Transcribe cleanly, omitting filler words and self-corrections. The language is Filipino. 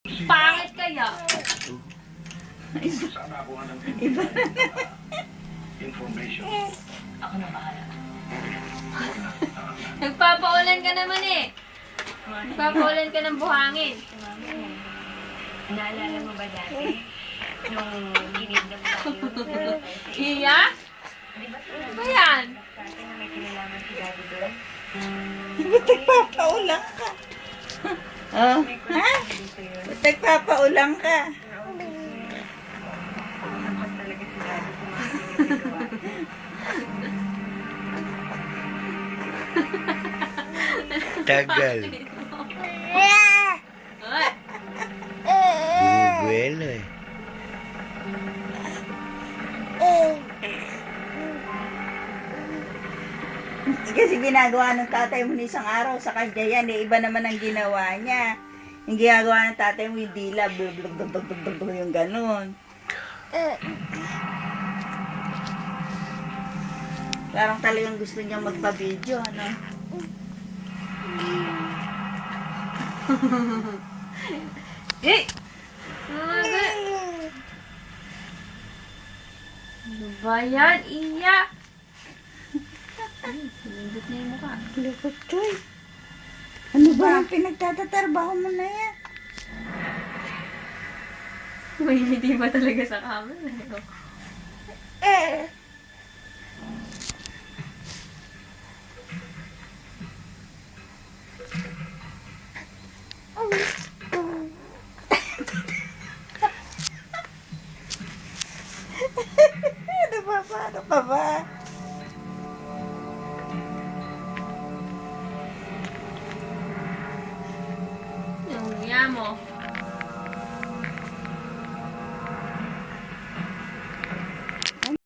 Pangit kaya. Sana ako ng Iba. information. Ako na bahala. Nagpapaulan ka naman eh. Nagpapaulan ka ng buhangin. Naalala mo ba dati? Nung kinidnap tayo? Iya? Di ba Ano ba yan? dati na may kinalaman si Daddy doon? Ba't nagpapaulang ka? Oh, ha? Dito yun. Ba't nagpapaulang ka? Takot talaga si Daddy kung mga ginagawa. Tagal. Ay, Bubuelo eh. Kasi ginagawa ng tatay mo ni isang araw sa kanya yan, eh, iba naman ang ginawa niya. Yung ginagawa ng tatay mo, yung dila, yung ganun. Parang talagang gusto niya magpa-video, ano? eh! Ano ba yan? Iya! Sinindot na yung mukha. Lukot, Choy. Ano ba ang pinagtatatrabaho mo na yan? May hindi ba talaga sa camera? Ano ba? Paano ka ba?